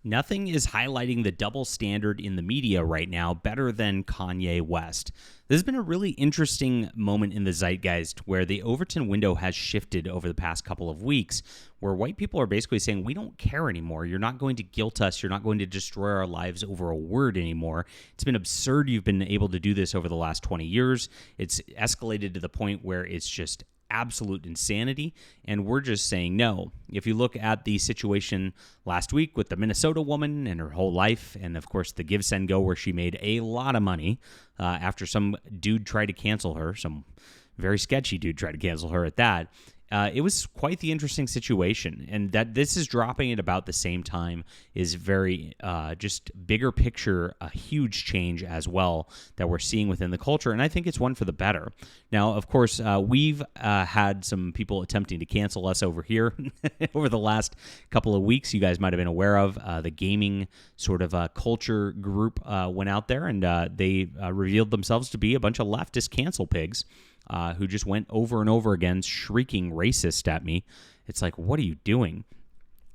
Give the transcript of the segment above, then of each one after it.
Nothing is highlighting the double standard in the media right now better than Kanye West. This has been a really interesting moment in the zeitgeist where the Overton window has shifted over the past couple of weeks, where white people are basically saying, we don't care anymore. You're not going to guilt us. You're not going to destroy our lives over a word anymore. It's been absurd you've been able to do this over the last 20 years. It's escalated to the point where it's just absolute insanity, and we're just saying no. If you look at the situation last week with the Minnesota woman and her whole life, and of course the Give, Send, Go, where she made a lot of money after some dude tried to cancel her, some very sketchy dude tried to cancel her at that. It was quite the interesting situation, and that this is dropping at about the same time is very just bigger picture, a huge change as well that we're seeing within the culture, and I think it's one for the better. Now, of course, we've had some people attempting to cancel us over here over the last couple of weeks. You guys might have been aware of the gaming sort of culture group went out there, and they revealed themselves to be a bunch of leftist cancel pigs. Who just went over and over again shrieking racist at me. It's like, what are you doing?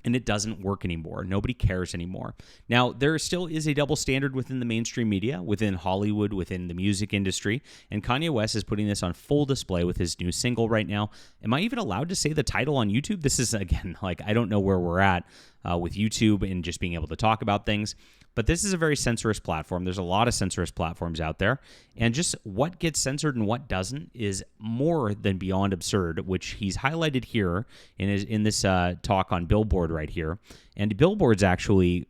And it doesn't work anymore. Nobody cares anymore. Now, there still is a double standard within the mainstream media, within Hollywood, within the music industry, and Kanye West is putting this on full display with his new single right now. Am I even allowed to say the title on YouTube? This is, again, like, I don't know where we're at with YouTube and just being able to talk about things. But this is a very censorious platform. There's a lot of censorious platforms out there. And just what gets censored and what doesn't is more than beyond absurd, which he's highlighted here in this talk on Billboard right here. And Billboard's actually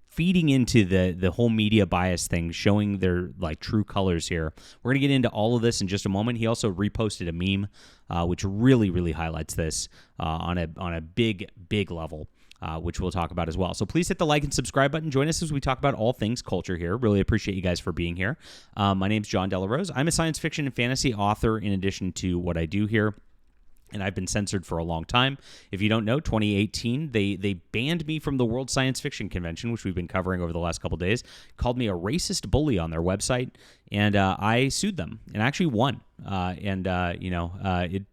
feeding into the whole media bias thing, showing their like true colors here. We're going to get into all of this in just a moment. He also reposted a meme, which really, really highlights this on a big, big level. Which we'll talk about as well. So please hit the like and subscribe button. Join us as we talk about all things culture here. Really appreciate you guys for being here. My name's John Delarose. I'm a science fiction and fantasy author in addition to what I do here. And I've been censored for a long time. If you don't know, 2018, they banned me from the World Science Fiction Convention, which we've been covering over the last couple of days, called me a racist bully on their website, and I sued them and actually won. It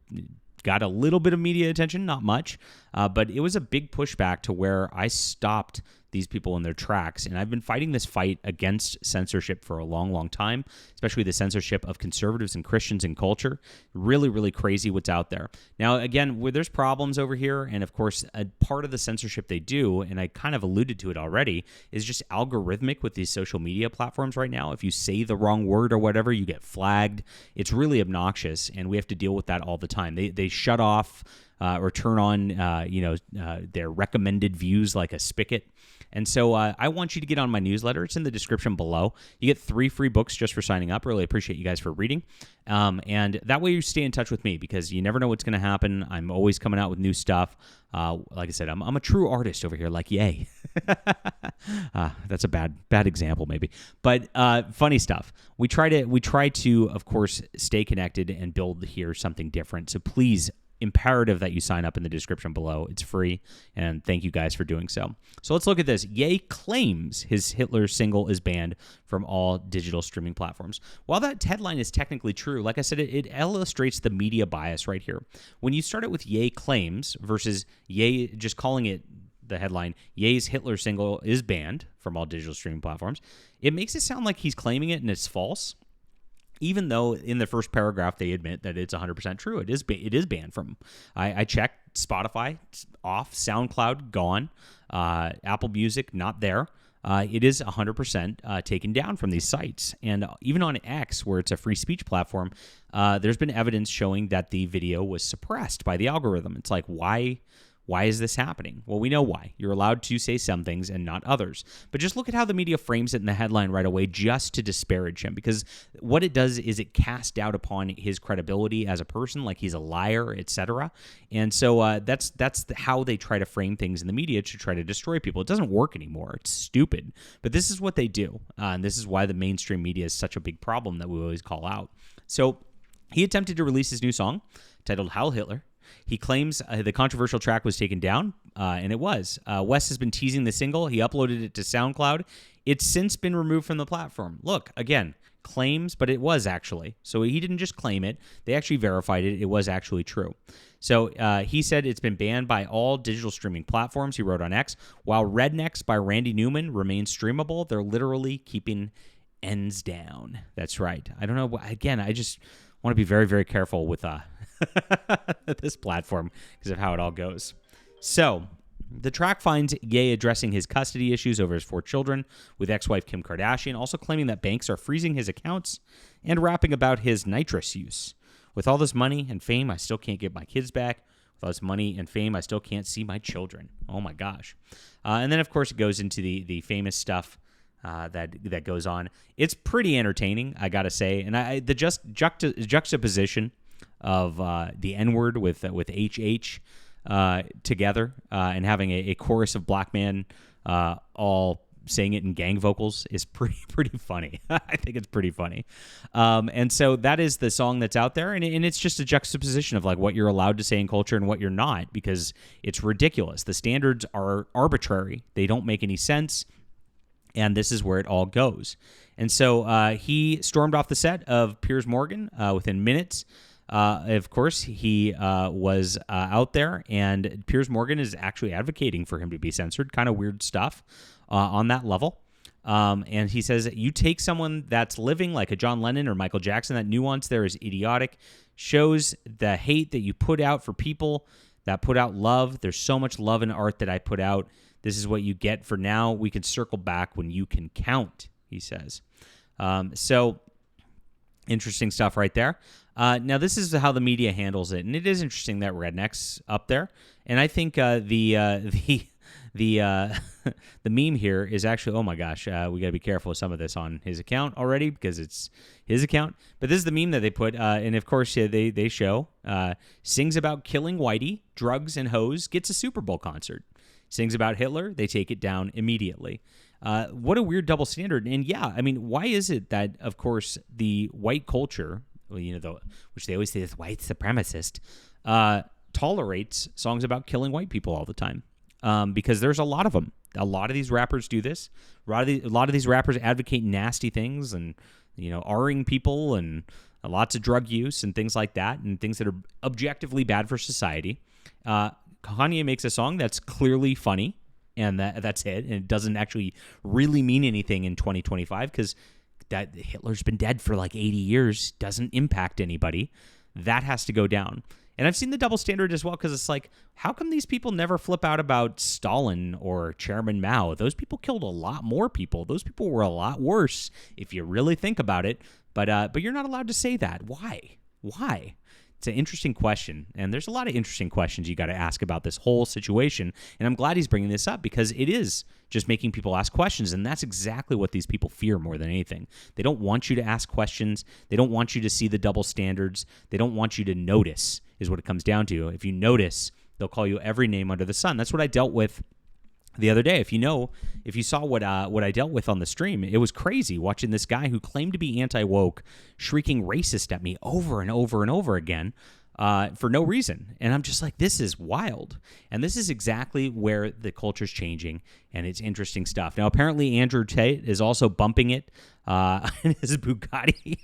got a little bit of media attention, not much, but it was a big pushback to where I stopped these people in their tracks. And I've been fighting this fight against censorship for a long, long time, especially the censorship of conservatives and Christians in culture. Really, really crazy what's out there. Now, again, where there's problems over here, and of course, a part of the censorship they do, and I kind of alluded to it already, is just algorithmic with these social media platforms right now. If you say the wrong word or whatever, you get flagged. It's really obnoxious, and we have to deal with that all the time. They shut off or turn on, their recommended views like a spigot. And so I want you to get on my newsletter. It's in the description below. You get 3 free books just for signing up. Really appreciate you guys for reading. And that way you stay in touch with me because you never know what's going to happen. I'm always coming out with new stuff. Like I said, I'm a true artist over here, like yay. That's a bad example maybe. But funny stuff. We try to, of course, stay connected and build here something different. So please, imperative that you sign up in the description below. It's free, and thank you guys for doing so. So let's look at this. Ye claims his Hitler single is banned from all digital streaming platforms. While that headline is technically true, like I said, it illustrates the media bias right here. When you start it with Ye claims versus Ye just calling it the headline, Ye's Hitler single is banned from all digital streaming platforms, it makes it sound like he's claiming it and it's false. Even though in the first paragraph they admit that it's 100% true. It is banned from. I checked Spotify, off. SoundCloud, gone. Apple Music, not there. It is 100% taken down from these sites. And even on X, where it's a free speech platform, there's been evidence showing that the video was suppressed by the algorithm. It's like, why is this happening? Well, we know why. You're allowed to say some things and not others. But just look at how the media frames it in the headline right away just to disparage him, because what it does is it casts doubt upon his credibility as a person, like he's a liar, etc. And so that's how they try to frame things in the media to try to destroy people. It doesn't work anymore. It's stupid. But this is what they do. And this is why the mainstream media is such a big problem that we always call out. So he attempted to release his new song titled Heil Hitler. He claims the controversial track was taken down, and it was. West has been teasing the single. He uploaded it to SoundCloud. It's since been removed from the platform. Look, again, claims, but it was actually. So he didn't just claim it. They actually verified it. It was actually true. So he said it's been banned by all digital streaming platforms, he wrote on X. While Rednecks by Randy Newman remains streamable, they're literally keeping ends down. That's right. I don't know. Again, I just want to be very, very careful with this platform because of how it all goes. So the track finds Ye addressing his custody issues over his 4 children with ex-wife Kim Kardashian, also claiming that banks are freezing his accounts and rapping about his nitrous use. With all this money and fame, I still can't get my kids back. With all this money and fame, I still can't see my children. Oh my gosh. And then, of course, it goes into the famous stuff that goes on. It's pretty entertaining, I got to say. And the juxtaposition of the N-word with HH together and having a chorus of black men all saying it in gang vocals is pretty funny. I think it's pretty funny. And so that is the song that's out there. And it's just a juxtaposition of like what you're allowed to say in culture and what you're not, because it's ridiculous. The standards are arbitrary. They don't make any sense. And this is where it all goes. And so he stormed off the set of Piers Morgan within minutes. Of course, he was out there, and Piers Morgan is actually advocating for him to be censored. Kind of weird stuff on that level. And he says, you take someone that's living like a John Lennon or Michael Jackson, that nuance there is idiotic, shows the hate that you put out for people that put out love. There's so much love in art that I put out. This is what you get for now. We can circle back when you can count, he says. So interesting stuff right there. Now, this is how the media handles it, and it is interesting that Redneck's up there. And I think the meme here is actually, oh my gosh, we got to be careful with some of this on his account already because it's his account. But this is the meme that they put, and of course they show sings about killing whitey, drugs, and hoes, gets a Super Bowl concert. Sings about Hitler, they take it down immediately. What a weird double standard. And yeah, I mean, why is it that, of course, the white culture, which they always say is white supremacist, tolerates songs about killing white people all the time? Because there's a lot of them. A lot of these rappers do this. A lot of these rappers advocate nasty things and, R-ing people and lots of drug use and things like that, and things that are objectively bad for society. Kanye makes a song that's clearly funny, and that's it. And it doesn't actually really mean anything in 2025 because that Hitler's been dead for like 80 years, doesn't impact anybody. That has to go down. And I've seen the double standard as well, because it's like, how come these people never flip out about Stalin or Chairman Mao? Those people killed a lot more people. Those people were a lot worse if you really think about it. But you're not allowed to say that. Why? It's an interesting question, and there's a lot of interesting questions you got to ask about this whole situation, and I'm glad he's bringing this up because it is just making people ask questions, and that's exactly what these people fear more than anything. They don't want you to ask questions. They don't want you to see the double standards. They don't want you to notice is what it comes down to. If you notice, they'll call you every name under the sun. That's what I dealt with the other day. If you saw what I dealt with on the stream, it was crazy watching this guy who claimed to be anti-woke shrieking racist at me over and over and over again for no reason. And I'm just like, this is wild. And this is exactly where the culture's changing, and it's interesting stuff. Now, apparently Andrew Tate is also bumping it in his Bugatti.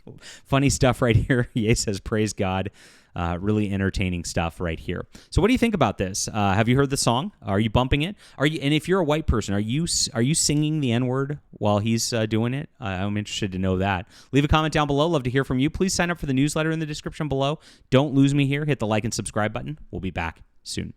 Funny stuff right here. Ye says, praise God. Really entertaining stuff right here. So what do you think about this? Have you heard the song? Are you bumping it? And if you're a white person, are you singing the N-word while he's doing it? I'm interested to know that. Leave a comment down below. Love to hear from you. Please sign up for the newsletter in the description below. Don't lose me here. Hit the like and subscribe button. We'll be back soon.